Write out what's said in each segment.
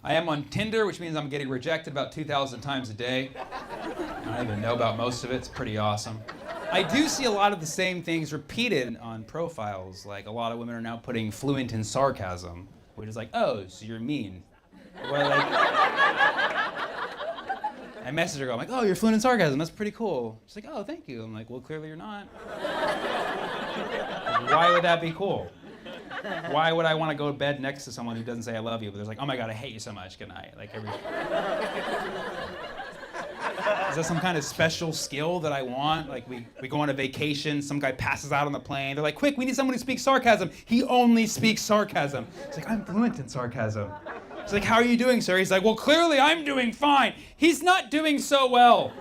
I am on Tinder, which means I'm getting rejected about 2,000 times a day. I don't even know about most of it. It's pretty awesome. I do see a lot of the same things repeated on profiles. Like, a lot of women are now putting fluent in sarcasm, which is like, oh, so you're mean. Or like, I message her, I'm like, oh, you're fluent in sarcasm. That's pretty cool. She's like, oh, thank you. I'm like, well, clearly you're not. Why would that be cool? Why would I want to go to bed next to someone who doesn't say I love you, but there's like, oh my God, I hate you so much, good night. Like Is that some kind of special skill that I want? Like we go on a vacation, some guy passes out on the plane. They're like, quick, we need someone who speaks sarcasm. He only speaks sarcasm. It's like, I'm fluent in sarcasm. It's like, how are you doing, sir? He's like, well, clearly I'm doing fine. He's not doing so well.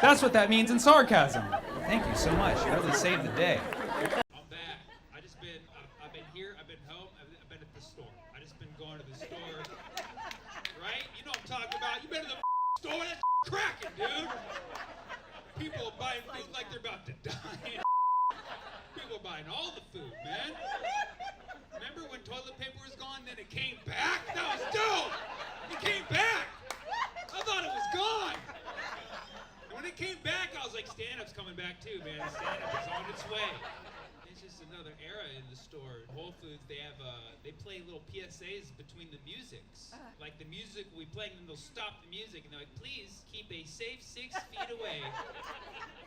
That's what that means in sarcasm. Thank you so much. You really saved the day. I'm back. I've been here, I've been home, I've been at the store. I just been going to the store. Right? You know what I'm talking about. You been to the store? That's cracking, dude. People are buying food like they're about to die. People are buying all the food, man. Remember when toilet paper was gone, then it came back? That was dope. It came back. I thought it was gone. And when it came back, I was like, stand-up's coming back too, man. Stand-up is on its way. It's just another era in the store. Whole Foods, they play little PSAs between the musics. Like the music will be playing, and they'll stop the music, and they're like, please keep a safe 6 feet away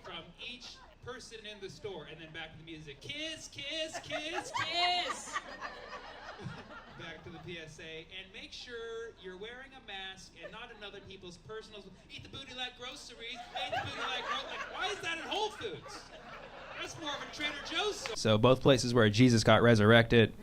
from each person in the store, and then back to the music. Kiss, kiss, kiss, kiss! Back to the PSA, and make sure you're wearing a mask and not in other people's personals. Eat the booty like groceries. Eat the booty like groceries. Like, why is that in Whole Foods? That's more of a Trader Joe's store. So both places where Jesus got resurrected.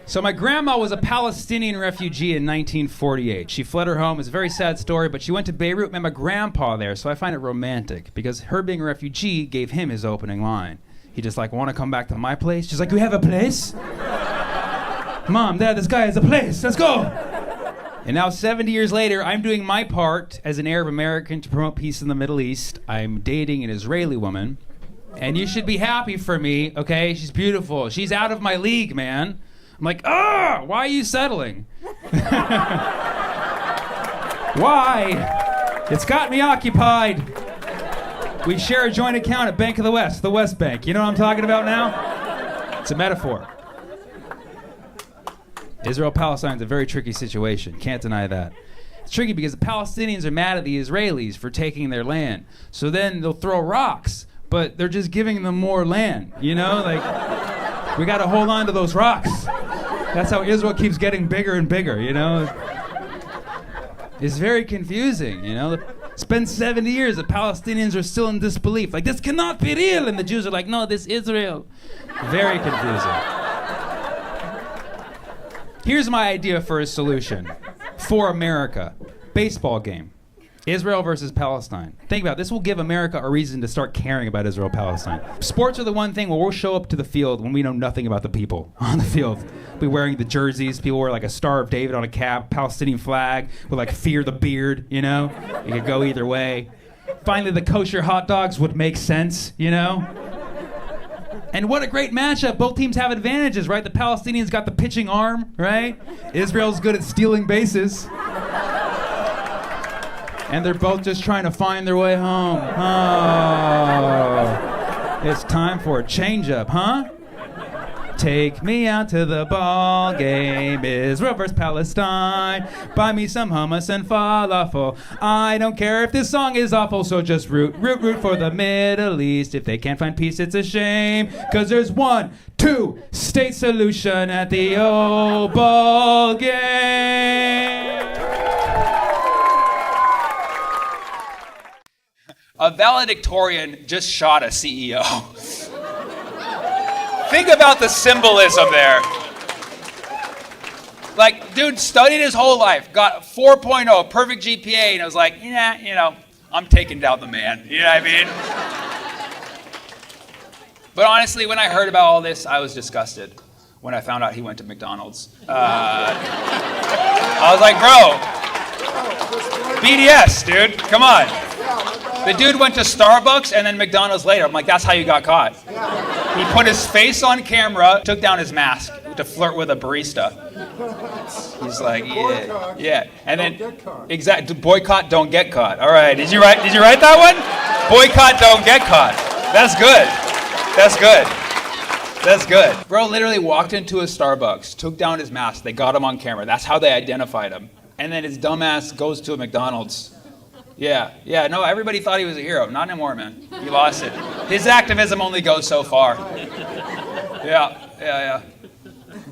So my grandma was a Palestinian refugee in 1948. She fled her home. It's a very sad story, but she went to Beirut, met my grandpa there, so I find it romantic because her being a refugee gave him his opening line. He just like, want to come back to my place? She's like, do we have a place? Mom, Dad, this guy has a place. Let's go. And now 70 years later, I'm doing my part as an Arab American to promote peace in the Middle East. I'm dating an Israeli woman. And you should be happy for me, okay? She's beautiful. She's out of my league, man. I'm like, why are you settling? Why? It's got me occupied. We share a joint account at Bank of the West Bank. You know what I'm talking about now? It's a metaphor. Israel-Palestine's a very tricky situation. Can't deny that. It's tricky because the Palestinians are mad at the Israelis for taking their land. So then they'll throw rocks, but they're just giving them more land. You know, like, we got to hold on to those rocks. That's how Israel keeps getting bigger and bigger, you know? It's very confusing, you know? It's been 70 years, the Palestinians are still in disbelief. Like, this cannot be real! And the Jews are like, no, this is real. Very confusing. Here's my idea for a solution for America. Baseball game. Israel versus Palestine. Think about it. This will give America a reason to start caring about Israel-Palestine. Sports are the one thing where we'll show up to the field when we know nothing about the people on the field. We'll be wearing the jerseys. People wear like a Star of David on a cap, Palestinian flag, with like fear the beard, you know? It could go either way. Finally, the kosher hot dogs would make sense, you know? And what a great matchup. Both teams have advantages, right? The Palestinians got the pitching arm, right? Israel's good at stealing bases. And they're both just trying to find their way home. Oh, it's time for a change-up, huh? Take me out to the ball game, Israel versus Palestine. Buy me some hummus and falafel. I don't care if this song is awful, so just root for the Middle East. If they can't find peace, it's a shame. Cause there's 1, 2 state solution at the ball game. A valedictorian just shot a CEO. Think about the symbolism there. Like, dude studied his whole life, got 4.0, perfect GPA, and I was like, yeah, you know, I'm taking down the man. You know what I mean? But honestly, when I heard about all this, I was disgusted when I found out he went to McDonald's. I was like, bro, BDS, dude, come on. The dude went to Starbucks and then McDonald's later. I'm like, that's how you got caught. He put his face on camera, took down his mask to flirt with a barista. He's like, yeah, yeah. And then, boycott, don't get caught. All right, did you write that one? Boycott, don't get caught. That's good. That's good. That's good. Bro literally walked into a Starbucks, took down his mask. They got him on camera. That's how they identified him. And then his dumbass goes to a McDonald's. Yeah, no, everybody thought he was a hero. Not anymore, man. He lost it. His activism only goes so far. Yeah.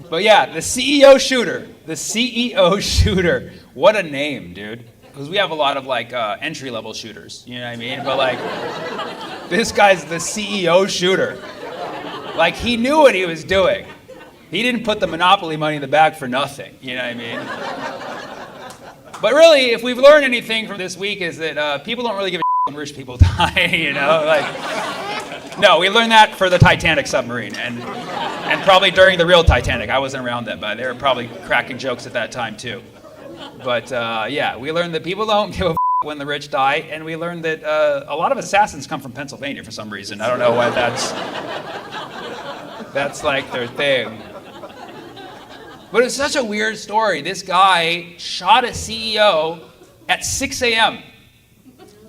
But yeah, the CEO shooter. The CEO shooter. What a name, dude. Because we have a lot of like entry-level shooters, you know what I mean? But like, this guy's the CEO shooter. Like, he knew what he was doing. He didn't put the Monopoly money in the bag for nothing, you know what I mean? But really, if we've learned anything from this week is that people don't really give a shit when rich people die, you know? Like, no, we learned that for the Titanic submarine and probably during the real Titanic. I wasn't around then, but they were probably cracking jokes at that time too. But yeah, we learned that people don't give a when the rich die, and we learned that a lot of assassins come from Pennsylvania for some reason. I don't know why that's like their thing. But it's such a weird story. This guy shot a CEO at 6 a.m.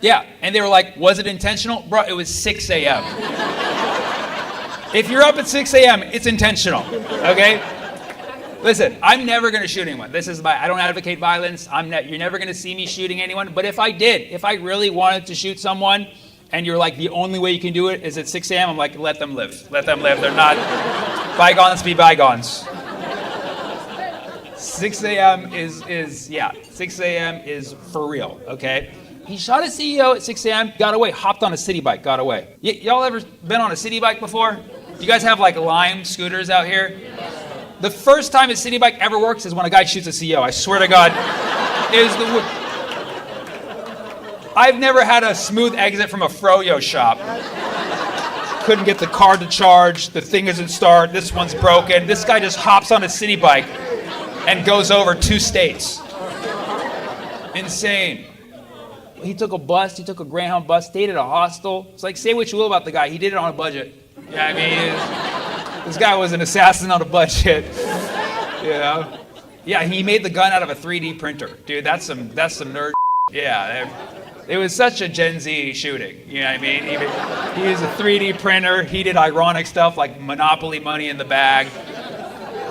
Yeah, and they were like, was it intentional? Bro, it was 6 a.m. If you're up at 6 a.m., it's intentional, okay? Listen, I'm never going to shoot anyone. I don't advocate violence. You're never going to see me shooting anyone. But if I really wanted to shoot someone, and you're like, the only way you can do it is at 6 a.m., I'm like, let them live. Let them live. They're not, bygones be bygones. 6 a.m. is 6 a.m. is for real, okay? He shot a CEO at 6 a.m., got away, hopped on a city bike, got away. Y'all ever been on a city bike before? You guys have like Lime scooters out here? The first time a city bike ever works is when a guy shoots a CEO. I swear to God, I've never had a smooth exit from a froyo shop. Couldn't get the car to charge, the thing isn't start, this one's broken. This guy just hops on a city bike and goes over 2 states. Insane. He took a Greyhound bus, stayed at a hostel. It's like, say what you will about the guy, he did it on a budget. Yeah, I mean, this guy was an assassin on a budget. You know? Yeah, he made the gun out of a 3D printer. Dude, that's some nerd. Yeah, it was such a Gen Z shooting. You know what I mean? He used a 3D printer. He did ironic stuff like Monopoly money in the bag.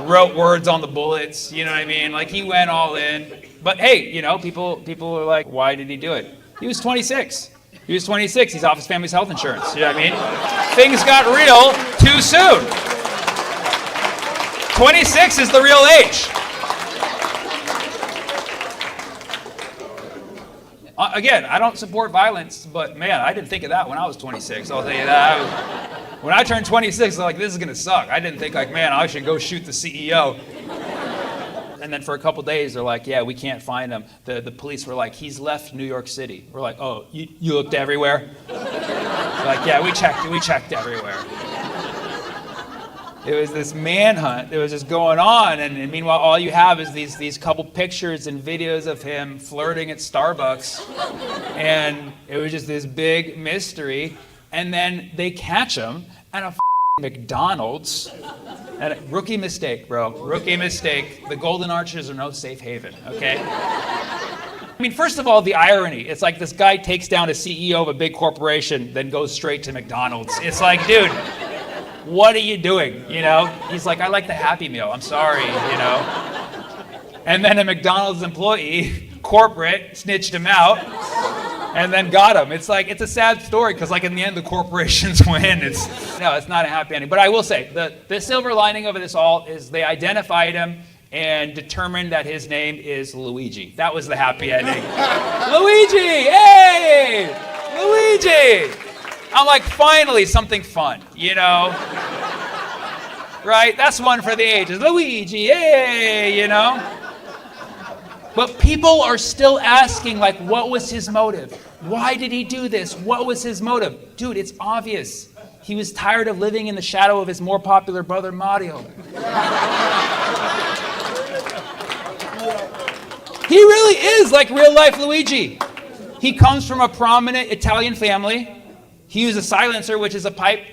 Wrote words on the bullets. You know what I mean? Like, he went all in. But hey, you know, people are like, why did he do it? He was 26. He's off his family's health insurance. You know what I mean? Things got real too soon. 26 is the real age. Again, I don't support violence, but man, I didn't think of that when I was 26. I'll tell you that. When I turned 26, I was like, this is gonna suck. I didn't think like, man, I should go shoot the CEO. And then for a couple days, they're like, yeah, we can't find him. The police were like, he's left New York City. We're like, oh, you looked everywhere? Like, yeah, we checked everywhere. It was this manhunt that was just going on, and meanwhile, all you have is these couple pictures and videos of him flirting at Starbucks, and it was just this big mystery. And then they catch him at a McDonald's. And rookie mistake, bro. Rookie mistake. The Golden Arches are no safe haven, okay? I mean, first of all, the irony. It's like this guy takes down a CEO of a big corporation, then goes straight to McDonald's. It's like, dude, what are you doing, you know? He's like, I like the Happy Meal. I'm sorry, you know? And then a McDonald's employee, corporate, snitched him out. And then got him. It's like, it's a sad story because like in the end the corporations win. It's not a happy ending. But I will say, the silver lining of this all is they identified him and determined that his name is Luigi. That was the happy ending. Luigi! Hey! Luigi! I'm like, finally something fun, you know? Right? That's one for the ages. Luigi, hey! You know? But people are still asking, like, what was his motive? Why did he do this? What was his motive? Dude, it's obvious. He was tired of living in the shadow of his more popular brother, Mario. He really is like real-life Luigi. He comes from a prominent Italian family. He used a silencer, which is a pipe.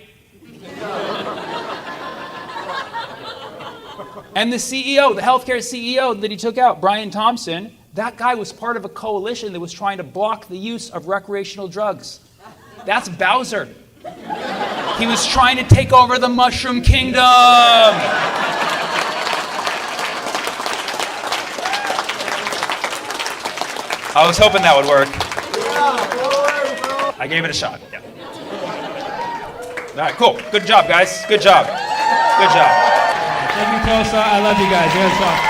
And the CEO, the healthcare CEO that he took out, Brian Thompson, that guy was part of a coalition that was trying to block the use of recreational drugs. That's Bowser. He was trying to take over the Mushroom Kingdom. I was hoping that would work. I gave it a shot. Yeah. All right, cool. Good job, guys. Good job. Good job. Thank you, Tosa. I love you guys. You guys are awesome.